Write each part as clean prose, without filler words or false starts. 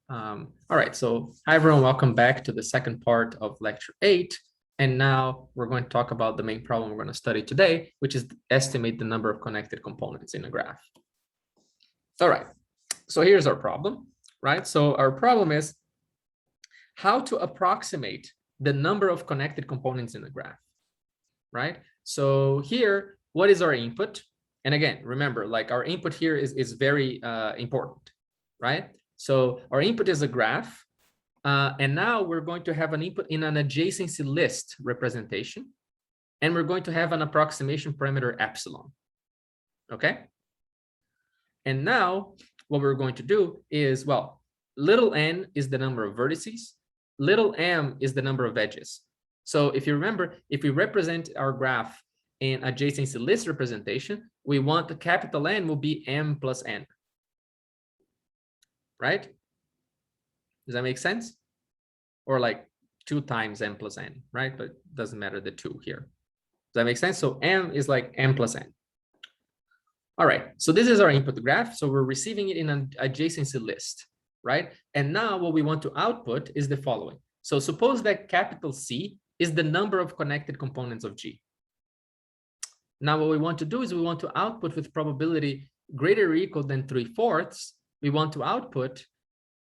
All right, so hi everyone, welcome back to the second part of lecture 8. And now we're going to talk about the main problem we're going to study today, which is estimate the number of connected components in a graph. All right, so here's our problem, right? So our problem is how to approximate the number of connected components in a graph, right? So here, what is our input? And again, remember, like our input here is very important, right? So our input is a graph. And now we're going to have an input in an adjacency list representation. And we're going to have an approximation parameter epsilon. Okay. And now what we're going to do is, well, little n is the number of vertices. Little m is the number of edges. So if you remember, if we represent our graph in adjacency list representation, we want the capital N will be m plus n. Right? Does that make sense? Or like 2 times m plus n, right? But it doesn't matter the 2 here. Does that make sense? So m is like m plus n. All right, so this is our input graph. So we're receiving it in an adjacency list, right? And now what we want to output is the following. So suppose that capital C is the number of connected components of G. Now what we want to do is we want to output with probability greater or equal than 3/4. We want to output,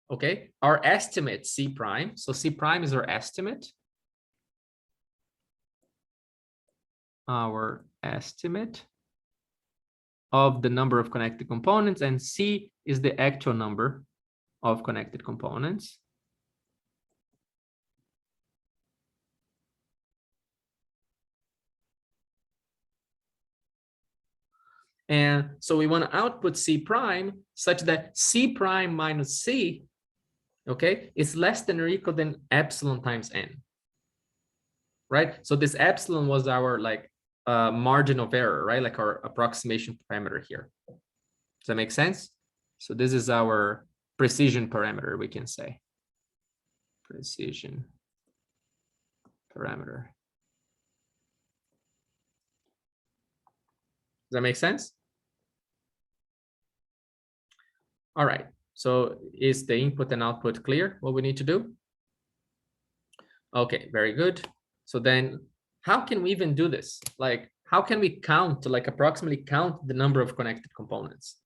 okay, our estimate C prime. So C prime is our estimate. Our estimate of the number of connected components, and C is the actual number of connected components. And so we want to output C prime such that C prime minus C, okay, is less than or equal than epsilon times n, right? So this epsilon was our like margin of error, right? Like our approximation parameter here. Does that make sense? So this is our precision parameter, we can say. Precision parameter. Does that make sense? All right, so is the input and output clear, what we need to do? Okay, very good. So then how can we even do this? Like, how can we count, like approximately count the number of connected components,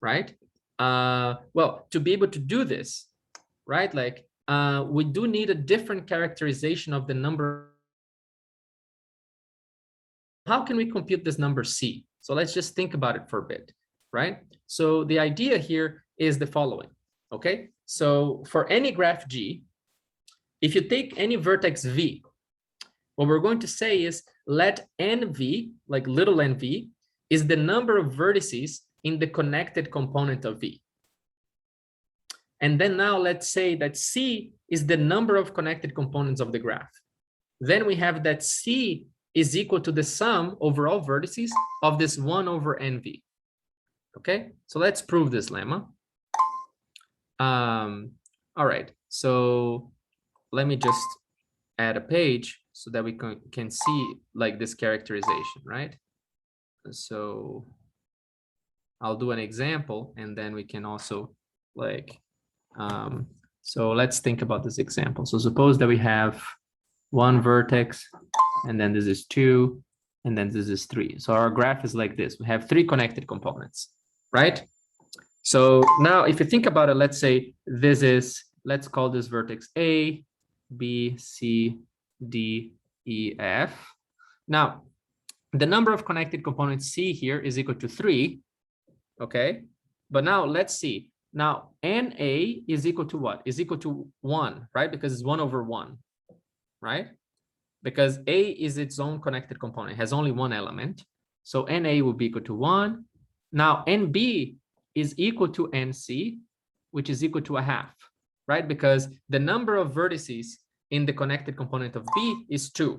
right? Well, to be able to do this, right, like we do need a different characterization of the number. How can we compute this number C? So let's just think about it for a bit, right? So the idea here is the following, okay? So for any graph G, if you take any vertex V, what we're going to say is let NV, like little nv, is the number of vertices in the connected component of V. And then now let's say that C is the number of connected components of the graph. Then we have that C is equal to the sum over all vertices of this 1 over NV. Okay, so let's prove this lemma. All right, so let me just add a page so that we can see like this characterization, right? So I'll do an example and then we can also like, so let's think about this example. So suppose that we have 1 vertex and then this is 2 and then this is 3. So our graph is like this. We have 3 connected components, right? So now if you think about it, let's say this is, let's call this vertex A, B, C, D, E, F. Now, the number of connected components C here is equal to 3, okay? But now let's see. Now, NA is equal to what? Is equal to 1, right? Because it's 1 over 1, right? Because A is its own connected component, it has only 1 element. So NA will be equal to 1. Now, NB is equal to NC, which is equal to 1/2, right? Because the number of vertices in the connected component of B is 2.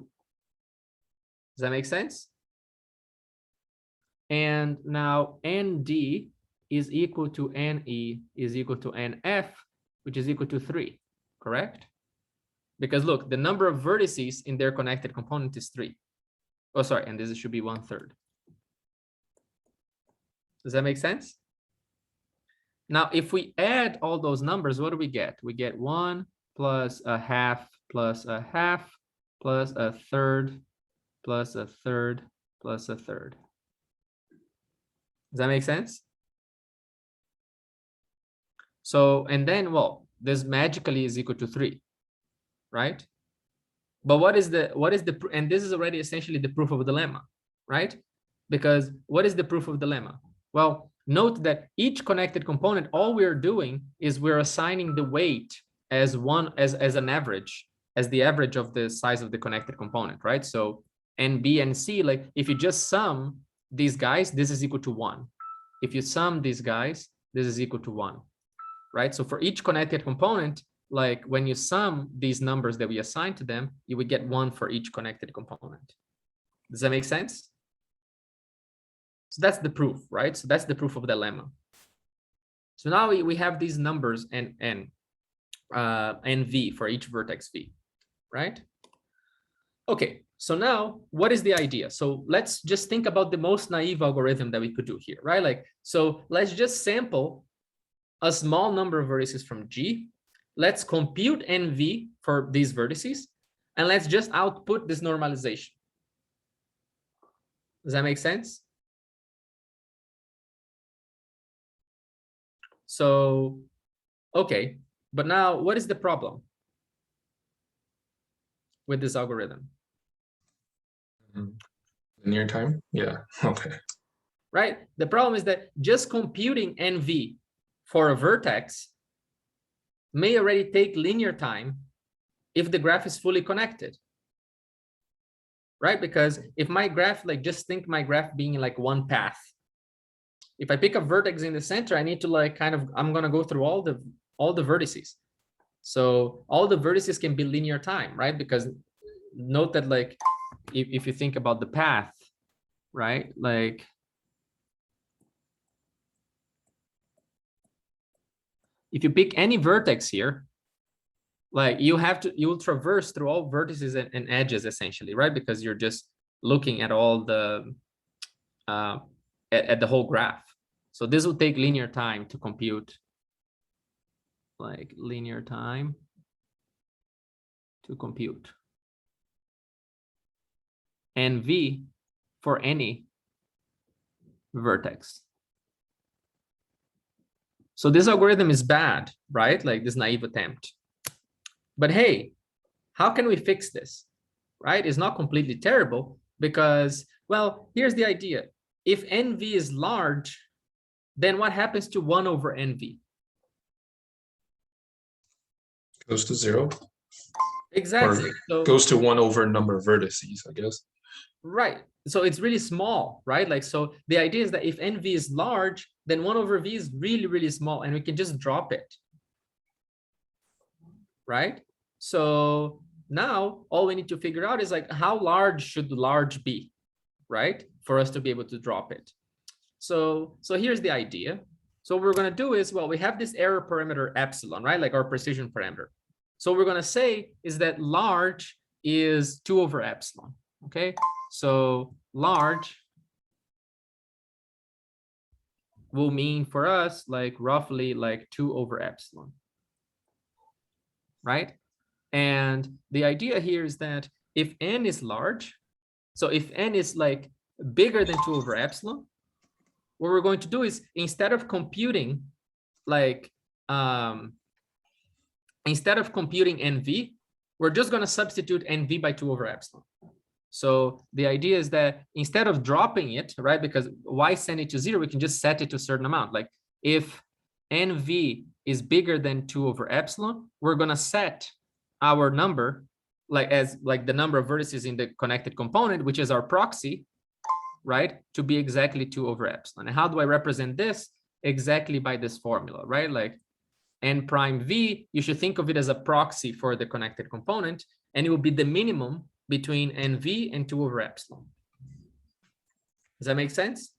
Does that make sense? And now ND is equal to NE is equal to NF, which is equal to 3, correct? Because look, the number of vertices in their connected component is 3. Oh, sorry, and this should be 1/3. Does that make sense? Now, if we add all those numbers, what do we get? We get 1 plus a half plus a half plus a third plus a third plus a third. Does that make sense? So, and then, well, this magically is equal to 3, right? But what is the, and this is already essentially the proof of the lemma, right? Because what is the proof of the lemma? Well, note that each connected component, all we're doing is we're assigning the weight as an average, as the average of the size of the connected component, right? So, and B and C, like if you just sum these guys, this is equal to 1. If you sum these guys, this is equal to 1, right? So for each connected component, like when you sum these numbers that we assign to them, you would get 1 for each connected component. Does that make sense? So that's the proof, right? So that's the proof of the lemma. So now we have these numbers and V for each vertex V, right? Okay, so now what is the idea? So let's just think about the most naive algorithm that we could do here, right? Like, so let's just sample a small number of vertices from G. Let's compute NV for these vertices, and let's just output this normalization. Does that make sense? So, okay, but now what is the problem with this algorithm? Linear time? Yeah, okay. Right? The problem is that just computing NV for a vertex may already take linear time if the graph is fully connected. Right? Because if my graph, like just think my graph being like one path. If I pick a vertex in the center, I need to like kind of, I'm gonna go through all the vertices. So all the vertices can be linear time, right? Because note that like, if you think about the path, right? Like, if you pick any vertex here, like you'll traverse through all vertices and edges essentially, right? Because you're just looking at all the, at the whole graph. So this will take linear time to compute, like linear time to compute. And V for any vertex. So this algorithm is bad, right? Like this naive attempt. But hey, how can we fix this, right? It's not completely terrible because, well, here's the idea. If NV is large, then what happens to 1 over NV? Goes to 0. Exactly. Or so goes to 1 over number of vertices, I guess. Right. So it's really small, right? Like, so the idea is that if NV is large, then 1 over V is really, really small, and we can just drop it. Right? So now all we need to figure out is like, how large should large be, right? For us to be able to drop it. So here's the idea. So what we're going to do is, well, we have this error parameter epsilon, right? Like our precision parameter. So what we're going to say is that large is 2 over epsilon. Okay, so large will mean for us like roughly like 2 over epsilon, right? And the idea here is that if n is large, so if n is like bigger than 2 over epsilon, what we're going to do is instead of computing like instead of computing NV, we're just going to substitute NV by 2 over epsilon. So the idea is that instead of dropping it, right, because why send it to 0? We can just set it to a certain amount. Like if NV is bigger than 2 over epsilon, we're going to set our number like as like the number of vertices in the connected component, which is our proxy, right, to be exactly 2 over epsilon. And how do I represent this? Exactly by this formula, right? Like n prime v, you should think of it as a proxy for the connected component, and it will be the minimum between NV and 2 over epsilon. Does that make sense?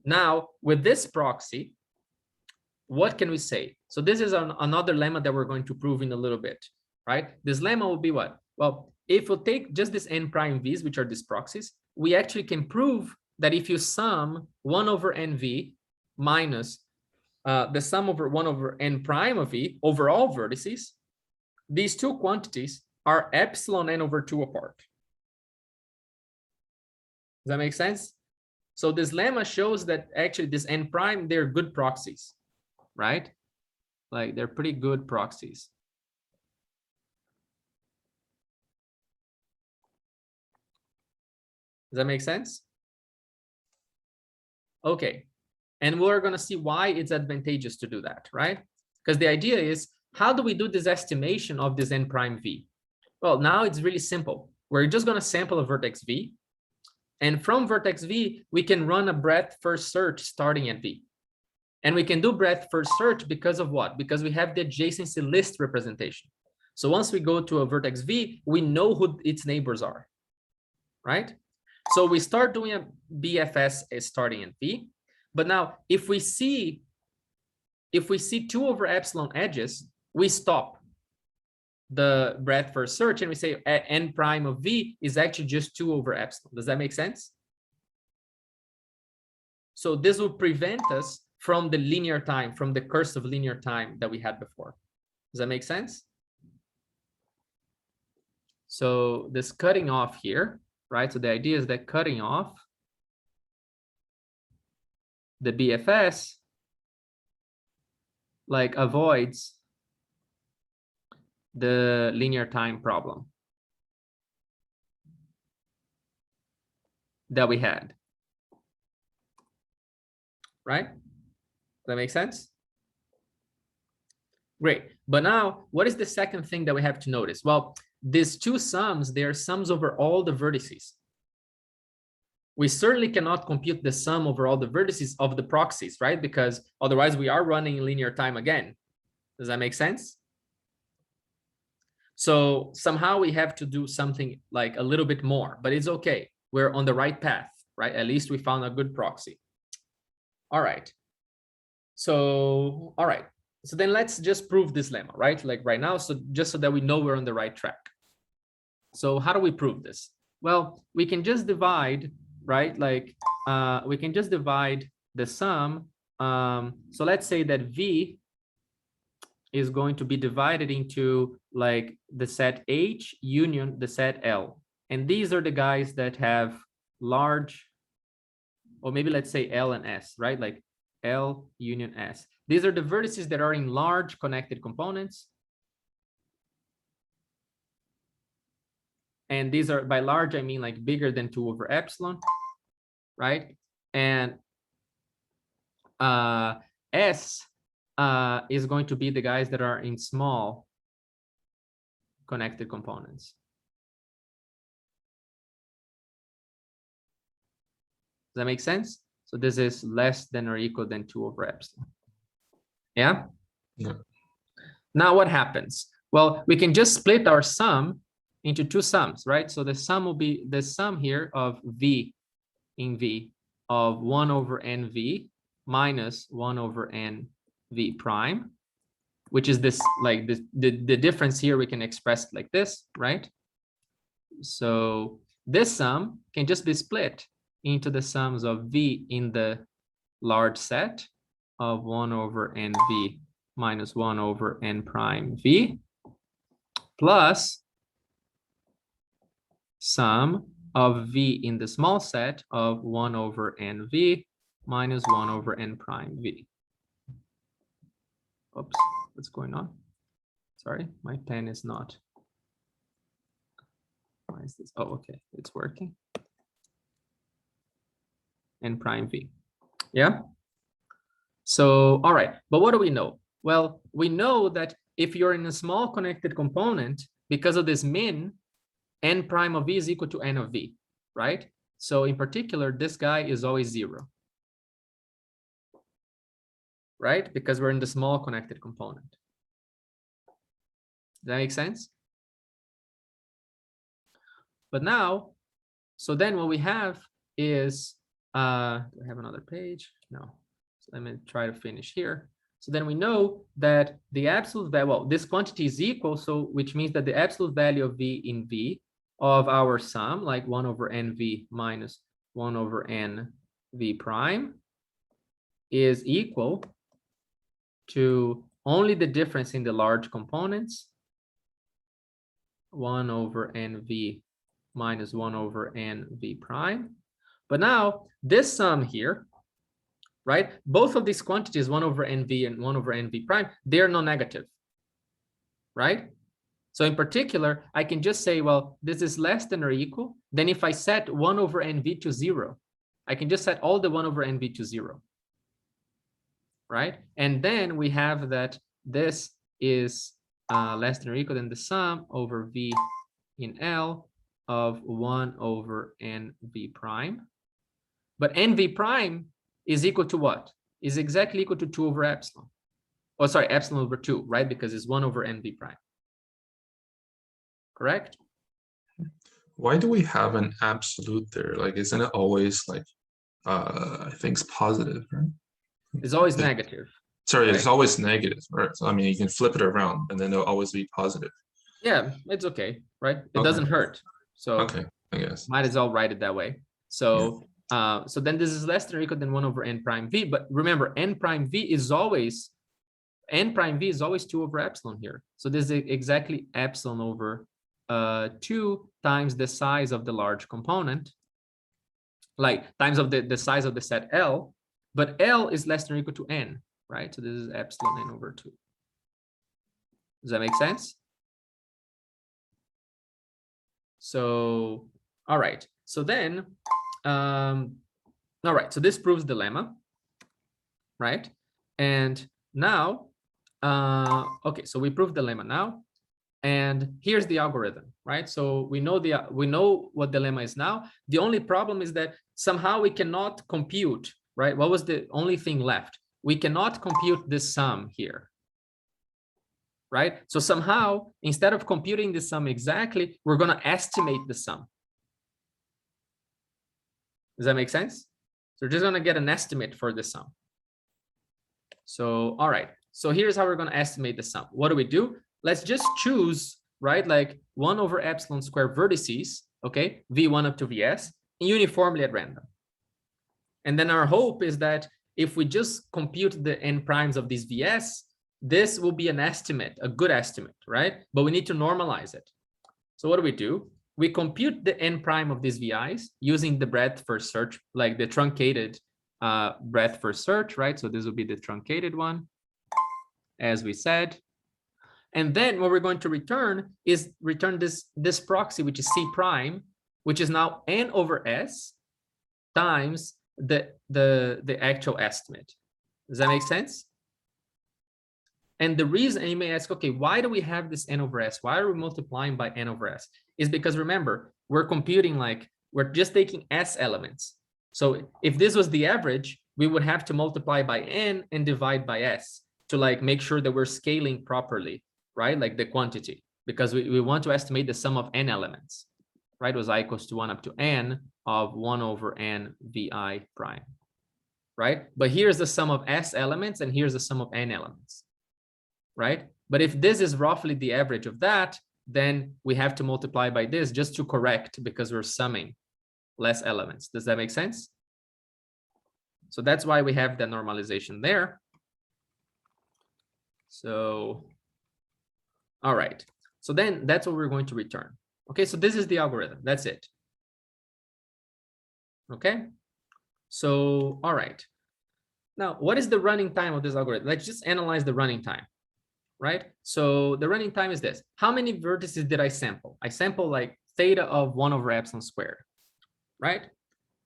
Now, with this proxy, what can we say? So this is another lemma that we're going to prove in a little bit, right? This lemma will be what? Well, if we take just this n prime v's, which are these proxies, we actually can prove that if you sum 1 over NV minus the sum over 1 over n prime of v over all vertices, these two quantities are epsilon n over 2 apart. Does that make sense? So this lemma shows that actually this n prime, they're good proxies, right? Like they're pretty good proxies. Does that make sense? Okay. And we're going to see why it's advantageous to do that, right? Because the idea is, how do we do this estimation of this n prime v? Well, now it's really simple. We're just going to sample a vertex v. And from vertex v, we can run a breadth first search starting at v. And we can do breadth first search because of what? Because we have the adjacency list representation. So once we go to a vertex v, we know who its neighbors are, right? So we start doing a BFS starting at v. But now, if we see 2 over epsilon edges, we stop the breadth first search and we say n prime of v is actually just 2 over epsilon. Does that make sense? So this will prevent us from the linear time, from the curse of linear time that we had before. Does that make sense? So this cutting off here, right? So the idea is that cutting off the BFS like avoids the linear time problem that we had, right? Does that make sense? Great. But now, what is the second thing that we have to notice? Well, these two sums, they are sums over all the vertices. We certainly cannot compute the sum over all the vertices of the proxies, right? Because otherwise we are running linear time again. Does that make sense? So somehow we have to do something like a little bit more, but it's okay. We're on the right path, right? At least we found a good proxy. All right. So, all right. So then let's just prove this lemma, right? Like right now, so just so that we know we're on the right track. So how do we prove this? Well, we can just divide, right? Like we can just divide the sum. So let's say that V is going to be divided into like the set H union the set L. And these are the guys that have large, or maybe let's say L and S, right? Like L union S. These are the vertices that are in large connected components. And these are, by large, I mean like bigger than 2 over epsilon, right? And S is going to be the guys that are in small connected components. Does that make sense? So this is less than or equal than 2 over epsilon. Yeah? Yeah. Now what happens? Well, we can just split our sum into two sums, right? So the sum will be the sum here of V in V of 1 over NV minus 1 over NV prime, which is this, like the difference here, we can express it like this, right? So this sum can just be split into the sums of V in the large set of 1 over NV minus 1 over N prime V plus sum of V in the small set of 1 over NV minus 1 over N prime V. Oops, what's going on? Sorry, my pen is not. Why is this? Oh, okay, it's working. N prime V. Yeah? So, all right, but what do we know? Well, we know that if you're in a small connected component, because of this min, N prime of V is equal to N of V, right? So in particular, this guy is always 0, right? Because we're in the small connected component. Does that make sense? But now, so then what we have is, do I have another page? No. So let me try to finish here. So then we know that the absolute value, well, this quantity is equal, so which means that the absolute value of V in V of our sum, like 1 over NV minus 1 over NV prime, is equal to only the difference in the large components, 1 over nv minus 1 over nv prime. But now this sum here, right? Both of these quantities, 1 over nv and 1 over nv prime, they're non-negative, right? So in particular, I can just say, well, this is less than or equal. Then if I set 1 over nv to 0, I can just set all the 1 over nv to 0, right? And then we have that this is less than or equal than the sum over v in L of 1 over nv prime. But nv prime is equal to what? Is exactly equal to 2 over epsilon. Oh, sorry, epsilon over 2, right? Because it's 1 over nv prime. Correct? Why do we have an absolute there? Like, isn't it always like, I think it's positive, right? It's always negative. Sorry, right? it's always negative, right? So, I mean, you can flip it around and then it'll always be positive. Yeah, it's okay, right? It Okay. doesn't hurt. So Okay, I guess. might as well write it that way. So so then this is less than or equal than 1 over n prime v. But remember, n prime v is always 2 over epsilon here. So this is exactly epsilon over 2 times the size of the large component, like times of the size of the set L, but L is less than or equal to n, right? So this is epsilon n over 2. Does that make sense? So, all right. So then, all right. So this proves the lemma, right? And now, okay. So we proved the lemma now, and here's the algorithm, right? So we know what the lemma is now. The only problem is that somehow we cannot compute, right? What was the only thing left? We cannot compute this sum here, right? So somehow, instead of computing the sum exactly, we're going to estimate the sum. Does that make sense? So we're just going to get an estimate for the sum. So, all right. So here's how we're going to estimate the sum. What do? Let's just choose, right? Like 1 over epsilon squared vertices, okay? V1 up to Vs, uniformly at random. And then our hope is that if we just compute the n primes of these Vs, this will be an estimate, a good estimate, right? But we need to normalize it. So what do? We compute the n prime of these VIs using the breadth first search, like the truncated breadth first search, right? So this will be the truncated one, as we said. And then what we're going to return is this proxy, which is C prime, which is now n over S times the actual estimate. Does that make sense? And the reason, and you may ask, okay, why do we have this n over s? Why are we multiplying by n over s? Is because remember, we're computing like, we're just taking s elements. So if this was the average, we would have to multiply by n and divide by s to like make sure that we're scaling properly, right? Like the quantity, because we want to estimate the sum of n elements, right? It was I equals to 1 up to n of 1 over n vi prime, right? But here's the sum of s elements and here's the sum of n elements. Right? But if this is roughly the average of that, then we have to multiply by this just to correct because we're summing less elements. Does that make sense? So that's why we have the normalization there. So, all right. So then that's what we're going to return. Okay, so this is the algorithm. That's it. Okay. So, all right. Now, what is the running time of this algorithm? Let's just analyze the running time. Right? So the running time is this. How many vertices did I sample? I sample like theta of 1 over epsilon squared, right?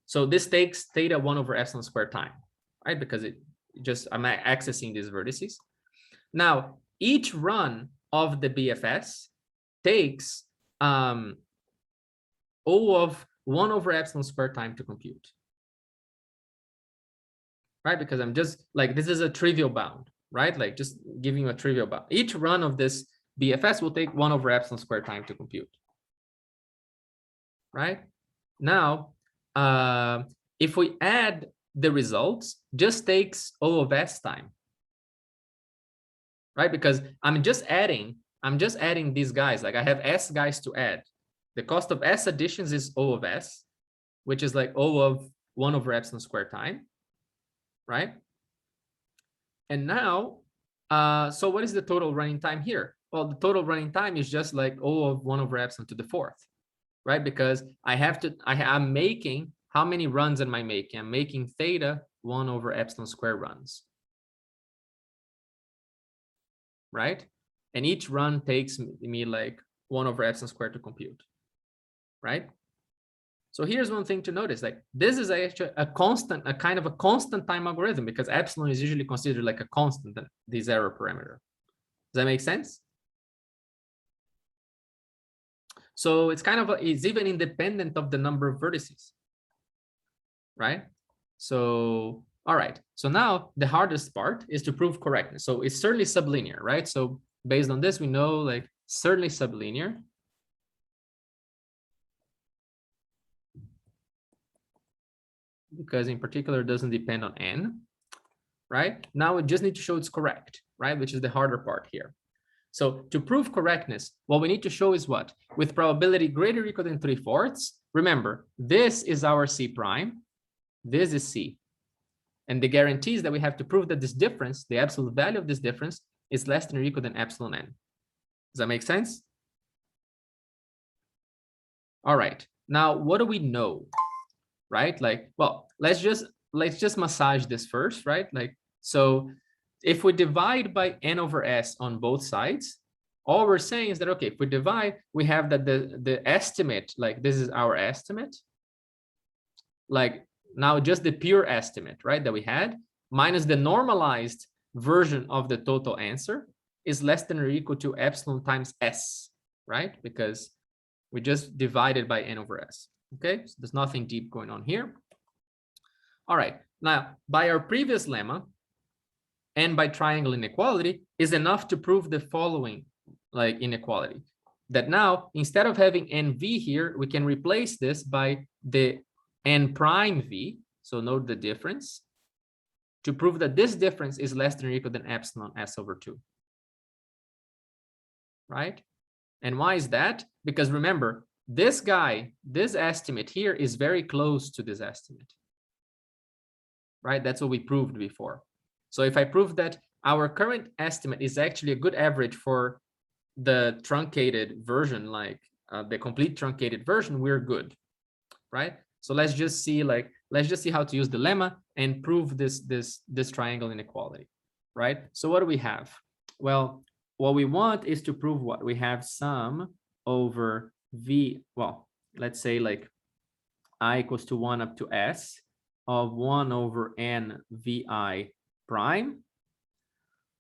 So this takes theta 1 over epsilon squared time, right? Because I'm accessing these vertices. Now, each run of the BFS takes O of 1 over epsilon squared time to compute, right? Because I'm just like, this is a trivial bound, right? Like just giving you a trivial bound. Each run of this BFS will take 1 over epsilon squared time to compute, right? Now, if we add the results, just takes O of S time, right? Because I'm just adding these guys. Like I have S guys to add. The cost of S additions is O of S, which is like O of 1 over epsilon squared time, right? And now So what is the total running time here? Well, the total running time is just like O of 1 over epsilon to the fourth, right? Because I'm making, how many runs am I making? I'm making theta 1 over epsilon square runs, right? And each run takes me like 1 over epsilon squared to compute, right? So here's one thing to notice, like this is actually a constant, a kind of a constant time algorithm, because epsilon is usually considered like a constant, this error parameter. Does that make sense? So it's kind of, it's even independent of the number of vertices, right? So, all right. So now the hardest part is to prove correctness. So it's certainly sublinear, right? So based on this, we know like certainly sublinear. Because in particular, it doesn't depend on n, right? Now we just need to show it's correct, right? Which is the harder part here. So to prove correctness, what we need to show is what? With probability greater or equal than 3/4. Remember, this is our C prime. This is C. And the guarantee is that we have to prove that this difference, the absolute value of this difference, is less than or equal than epsilon n. Does that make sense? All right. Now, what do we know? Right? Like, well, let's just massage this first, right? Like, so if we divide by n over s on both sides, all we're saying is that, okay, if we divide, we have that the estimate, like this is our estimate, like now just the pure estimate, right, that we had, minus the normalized version of the total answer is less than or equal to epsilon times s, right? Because we just divided by n over s. Okay, so there's nothing deep going on here. All right, now by our previous lemma and by triangle inequality is enough to prove the following like inequality, that now instead of having nv here, we can replace this by the n prime v. So note the difference to prove that this difference is less than or equal than epsilon s over 2, right? And why is that? Because remember, this guy, this estimate here is very close to this estimate, right? That's what we proved before. So if I prove that our current estimate is actually a good average for the truncated version, like the complete truncated version, we're good, right? So let's just see how to use the lemma and prove this triangle inequality, right? So what do we have? Well, what we want is to prove what? We have sum over v, well, let's say like I equals to 1 up to s of 1 over n vi prime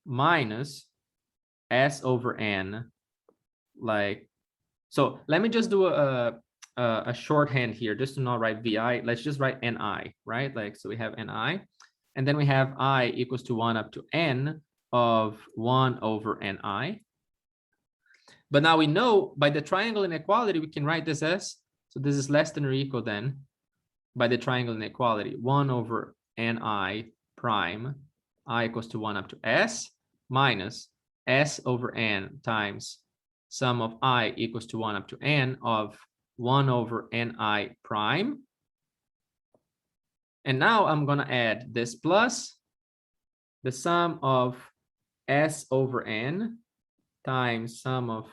minus s over n, like, so let me just do a shorthand here just to not write vi. Let's just write ni, right? Like, so we have ni, and then we have I equals to 1 up to n of 1 over ni. But now we know by the triangle inequality, we can write this as, so this is less than or equal than, by the triangle inequality, 1 over ni prime, I equals to 1 up to s, minus s over n times sum of I equals to 1 up to n of 1 over ni prime. And now I'm going to add this plus the sum of s over n times sum of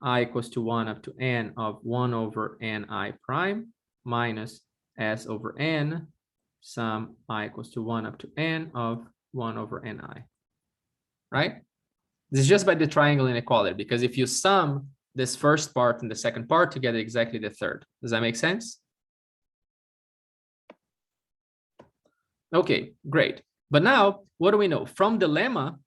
I equals to 1 up to n of 1 over ni prime minus s over n sum I equals to 1 up to n of 1 over ni, right? This is just by the triangle inequality, because if you sum this first part and the second part together, exactly the third. Does that make sense? Okay, great. But now, what do we know? From the lemma,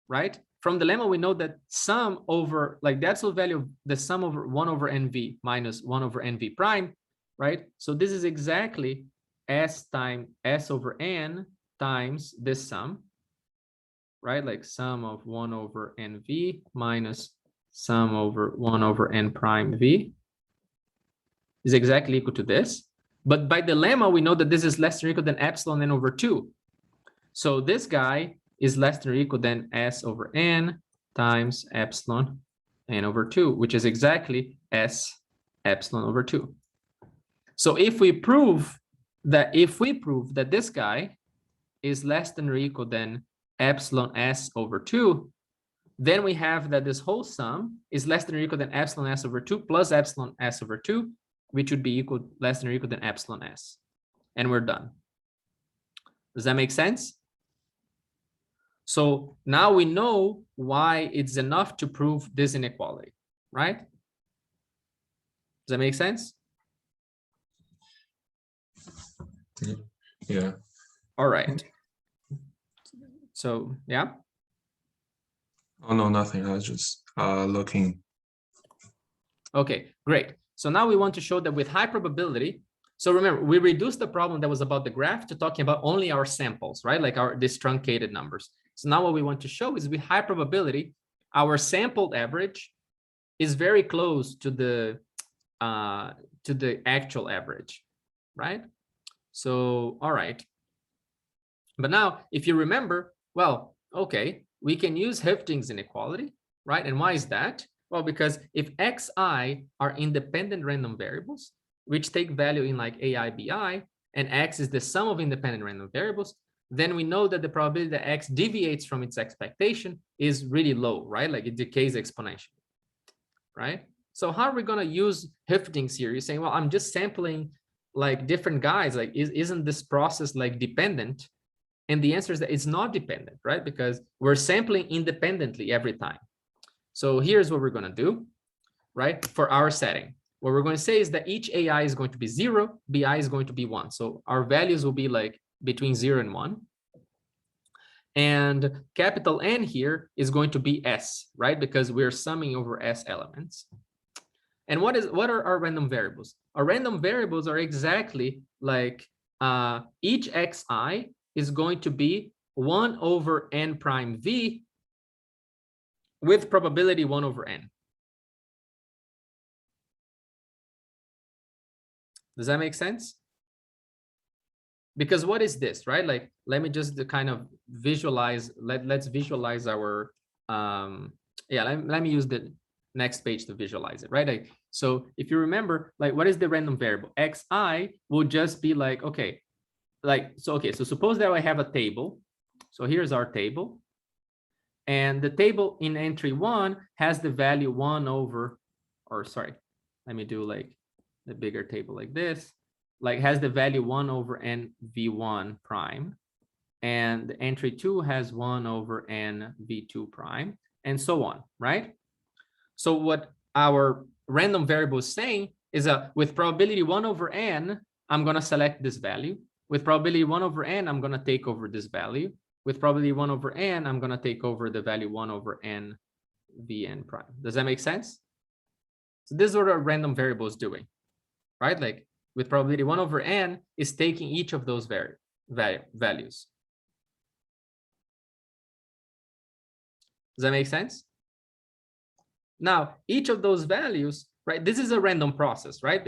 right? From the lemma, we know that sum over, like the absolute value of the sum over 1 over nv minus 1 over nv prime, right? So this is exactly s times s over n times this sum, right? Like sum of 1 over nv minus sum over 1 over n prime v is exactly equal to this. But by the lemma, we know that this is less than or equal than epsilon n over 2. So this guy is less than or equal than s over n times epsilon n over 2, which is exactly s epsilon over 2. So if we prove that this guy is less than or equal than epsilon s over 2, then we have that this whole sum is less than or equal than epsilon s over 2 plus epsilon s over 2, which would be equal less than or equal than epsilon s. And we're done. Does that make sense? So now we know why it's enough to prove this inequality, right? Does that make sense? Yeah. All right. So, yeah. Oh, no, nothing. I was just looking. Okay, great. So now we want to show that with high probability. So remember, we reduced the problem that was about the graph to talking about only our samples, right? Like these truncated numbers. So now what we want to show is with high probability, our sampled average is very close to the actual average, right? So, all right. But now, if you remember, well, okay, we can use Hifting's inequality, right? And why is that? Well, because if xi are independent random variables, which take value in like ai, bi, and x is the sum of independent random variables, then we know that the probability that x deviates from its expectation is really low, right? Like it decays exponentially, right? So how are we going to use Hifting's here? You're saying, well, I'm just sampling like different guys. Like, isn't this process like dependent? And the answer is that it's not dependent, right? Because we're sampling independently every time. So here's what we're going to do, right? For our setting, what we're going to say is that each AI is going to be 0, BI is going to be 1. So our values will be like between 0 and 1. And capital N here is going to be S, right? Because we're summing over S elements. And what are our random variables? Our random variables are exactly like each xi is going to be 1 over n prime v with probability 1 over n. Does that make sense? Because what is this, right? Like, let me just kind of visualize, let's visualize our, let me use the next page to visualize it, right? Like, so if you remember, like, what is the random variable? Xi will just be like, okay, so suppose that I have a table. So here's our table. And the table in entry 1 has the value 1 over, or sorry, let me do like the bigger table like this, like has the value 1 over n v1 prime. And the entry 2 has 1 over n v2 prime, and so on, right? So what our random variable is saying is with probability 1 over n, I'm going to select this value. With probability 1 over n, I'm going to take over this value. With probability 1 over n, I'm going to take over the value 1 over n vn prime. Does that make sense? So this is what our random variable is doing, right? Like with probability 1 over n is taking each of those values. Does that make sense? Now, each of those values, right? This is a random process, right?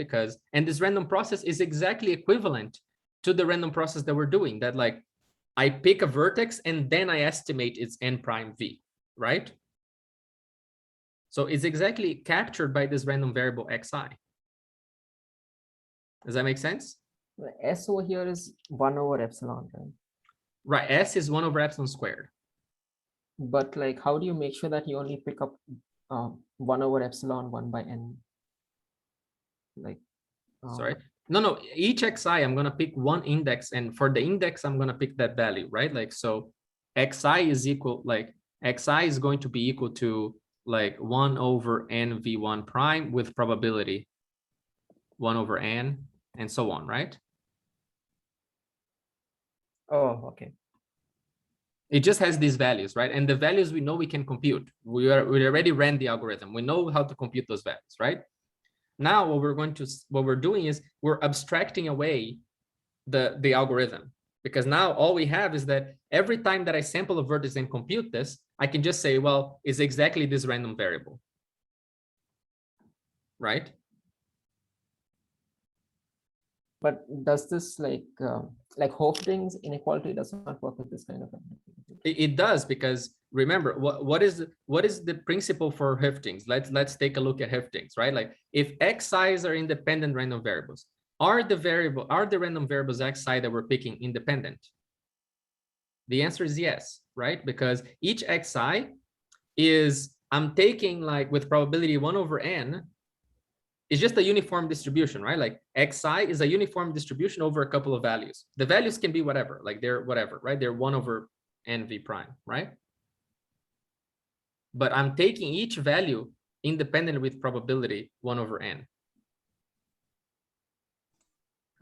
And this random process is exactly equivalent to the random process that we're doing, that like I pick a vertex and then I estimate its n prime v, right? So it's exactly captured by this random variable xi. Does that make sense? S over here is 1 over epsilon, right? Right, S is 1 over epsilon squared. But like, how do you make sure that you only pick up 1 over epsilon 1 by n? Like, sorry. No, each xi, I'm going to pick one index. And for the index, I'm going to pick that value, right? Like, so xi is equal, like, xi is going to be equal to like 1 over n v1 prime with probability 1 over n and so on, right? oh, okay. It just has these values, right? And the values we know we can compute. We already ran the algorithm. We know how to compute those values, right? Now what we're doing is we're abstracting away the algorithm, because now all we have is that every time that I sample a vertex and compute this, I can just say, well, it's exactly this random variable, right? But does this like Hofding's inequality does not work with this kind of thing? It does, because remember what is the principle for Hifting's? Let's take a look at Hifting's, right? Like if xi's are independent random variables, are the random variables xi that we're picking independent? The answer is yes, right? Because each xi is, I'm taking like with probability 1 over n, is just a uniform distribution, right? Like xi is a uniform distribution over a couple of values. The values can be whatever, like they're whatever, right? They're 1 over nv prime, right? But I'm taking each value independently with probability 1 over n.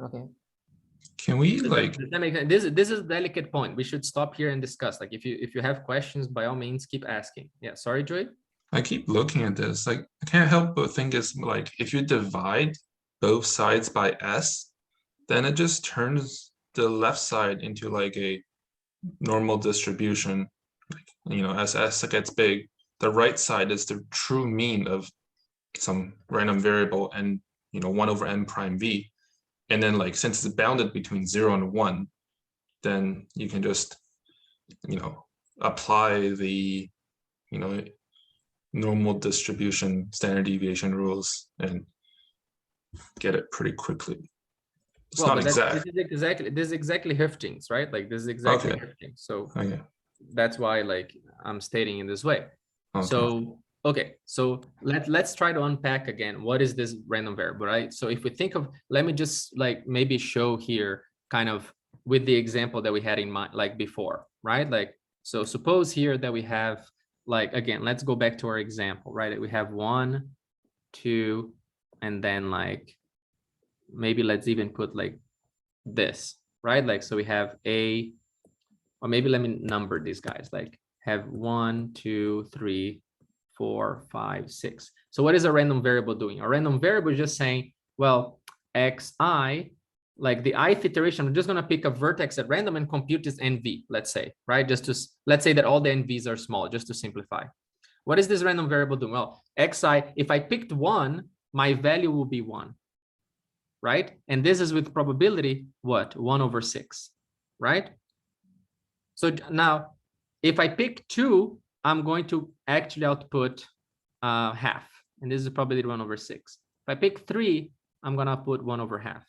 Okay. Can we like, Does that make sense? This is a delicate point. We should stop here and discuss. Like if you have questions, by all means, keep asking. Yeah, sorry, Joy. I keep looking at this, like I can't help but think it's like if you divide both sides by s, then it just turns the left side into like a normal distribution. Like, you know, as s gets big, the right side is the true mean of some random variable and, you know, 1 over n prime v. And then like since it's bounded between 0 and 1, then you can just, you know, apply the, you know, normal distribution standard deviation rules and get it pretty quickly. It's Well, not but exact. this is exactly Hüftings, right? Like this is exactly Okay. Hüftings. So Okay. that's why like I'm stating in this way. Okay. So okay, so let's try to unpack again what is this random variable, right? So if we think of, let me just like maybe show here kind of with the example that we had in mind like before, right? Like so suppose here that we have like, again, let's go back to our example, right? We have 1, 2, and then like maybe let's even put like this, right? Like so we have a, or maybe let me number these guys, like have 1, 2, 3, 4, 5, 6. So what is a random variable doing? A random variable is just saying, well, xi, like the ith iteration, I'm just going to pick a vertex at random and compute this nv, let's say, right? Just to, let's say that all the nv's are small, just to simplify. What is this random variable doing? Well, xi, if I picked 1, my value will be 1, right? And this is with probability, what? 1 over 6, right? So now, if I pick 2, I'm going to actually output half. And this is probability 1 over 6. If I pick 3, I'm going to output 1 over half.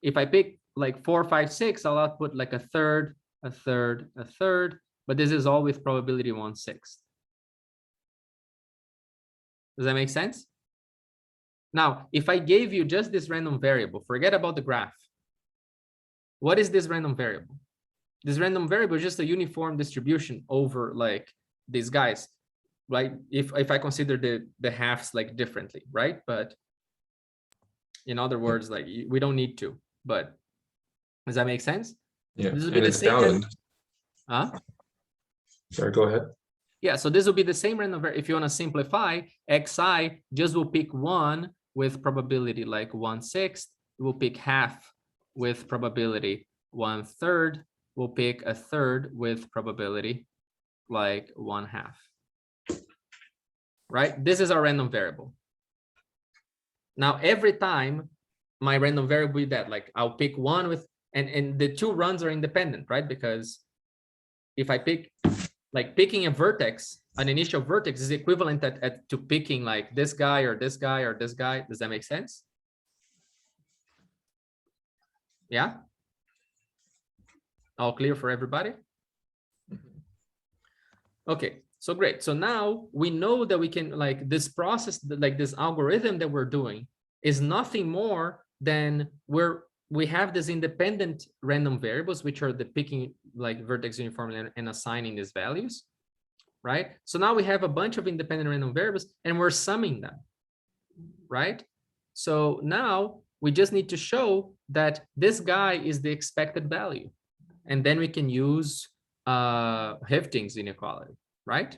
If I pick like 4, 5, 6, I'll output like a third, a third, a third. But this is all with probability 1/6. Does that make sense? Now, if I gave you just this random variable, forget about the graph. What is this random variable? This random variable is just a uniform distribution over like these guys, right? If I consider the halves like differently, right? But in other words, like we don't need to, but does that make sense? Yeah, This will and be the it's same bounded. huh? Sorry, go ahead. Yeah, so this will be the same random variable. If you want to simplify, xi just will pick 1 with probability like 1/6. It will pick half with probability 1/3. We'll pick a third with probability like 1/2. Right? This is our random variable. Now, every time my random variable will be that, like I'll pick 1 with, and the 2 runs are independent, right? Because if I pick, like picking a vertex, an initial vertex is equivalent to picking like this guy or this guy or this guy. Does that make sense? Yeah? All clear for everybody? Okay, so great. So now we know that we can, like this process, like this algorithm that we're doing is nothing more than we have these independent random variables, which are the picking like vertex uniformly and assigning these values, right? So now we have a bunch of independent random variables and we're summing them, right? So now we just need to show that this guy is the expected value. And then we can use Hüftings inequality, right?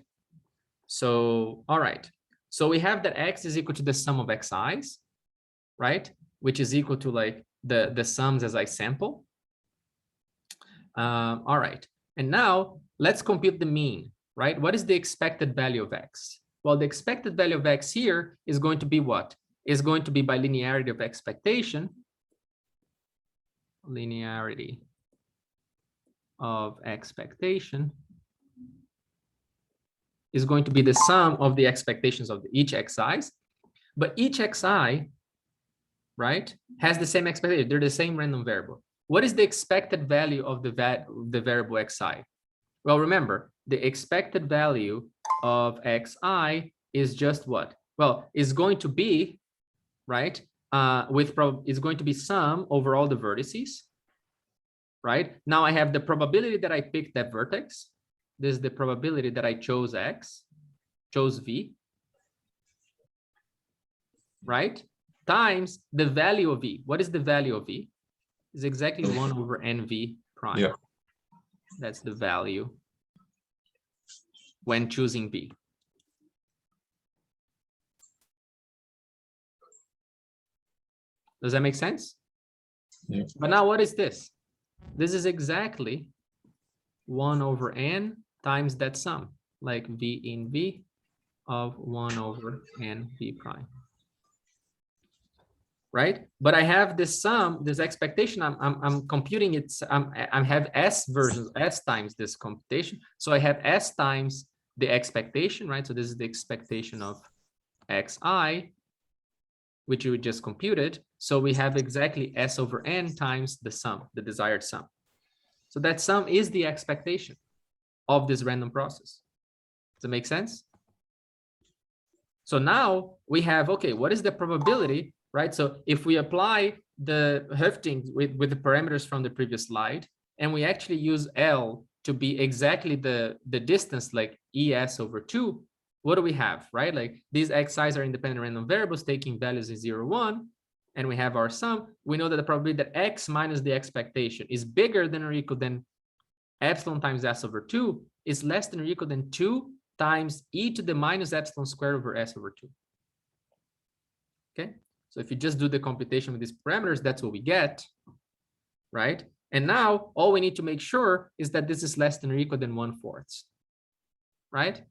So, all right. So we have that x is equal to the sum of xi's, right? Which is equal to like the sums as I sample. All right. And now let's compute the mean, right? What is the expected value of x? Well, the expected value of x here is going to be what? Is going to be by linearity of expectation. Linearity of expectation is going to be the sum of the expectations of each xi's, but each xi, right, has the same expectation. They're the same random variable. what is the expected value of the variable xi? Well, remember, the expected value of xi is just what? Well, it's going to be, right, it's going to be sum over all the vertices, right? Now I have the probability that I picked that vertex. This is the probability that I chose x, chose v, right? Times the value of v. What is the value of v? Is exactly 1 over nv prime. Yeah. That's the value when choosing v. Does that make sense? Yeah. But now what is this? This is exactly 1 over n times that sum, like v in v of 1 over n v prime. Right? But I have this sum, this expectation. I'm computing it. I have s versions, s times this computation. So I have s times the expectation, right? So this is the expectation of xi, which we just computed. So we have exactly s over n times the sum, the desired sum. So that sum is the expectation of this random process. Does it make sense? So now we have, okay, what is the probability, right? So if we apply the Höfting with the parameters from the previous slide, and we actually use L to be exactly the distance, like ES over 2, what do we have, right? Like these xi's are independent random variables taking values in 0, 1, and we have our sum. We know that the probability that x minus the expectation is bigger than or equal than epsilon times s over 2 is less than or equal than 2 times e to the minus epsilon squared over s over 2. Okay, so if you just do the computation with these parameters, that's what we get, right? And now all we need to make sure is that this is less than or equal than 1/4, right?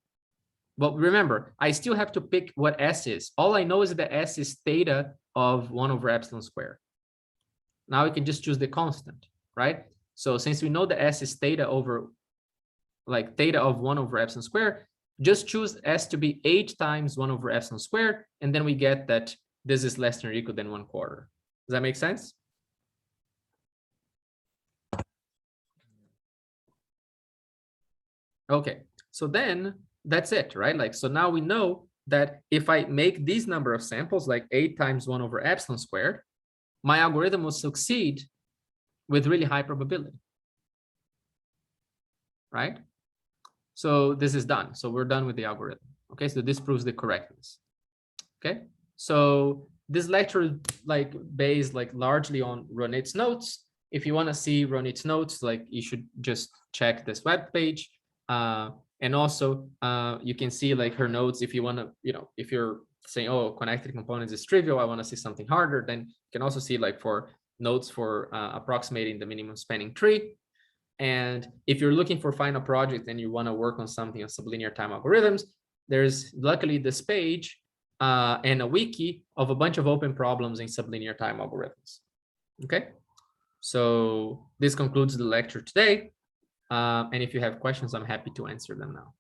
But remember, I still have to pick what s is. All I know is that s is theta of 1 over epsilon squared. Now we can just choose the constant, right? So since we know that s is theta over, like theta of 1 over epsilon squared, just choose s to be 8 times 1 over epsilon squared, and then we get that this is less than or equal than 1/4. Does that make sense? Okay, so then that's it, right? Like, so now we know that if I make these number of samples, like 8 times 1 over epsilon squared, my algorithm will succeed with really high probability, right? So this is done. So we're done with the algorithm. Okay, so this proves the correctness. Okay, so this lecture is like based like largely on Ronit's notes. If you want to see Ronit's notes, like you should just check this web page. And also you can see like her notes if you want to, you know, if you're saying, oh, connected components is trivial, I want to see something harder, then you can also see like for notes for approximating the minimum spanning tree. And if you're looking for final project and you want to work on something on sublinear time algorithms, there's luckily this page and a wiki of a bunch of open problems in sublinear time algorithms. Okay, so this concludes the lecture today. And if you have questions, I'm happy to answer them now.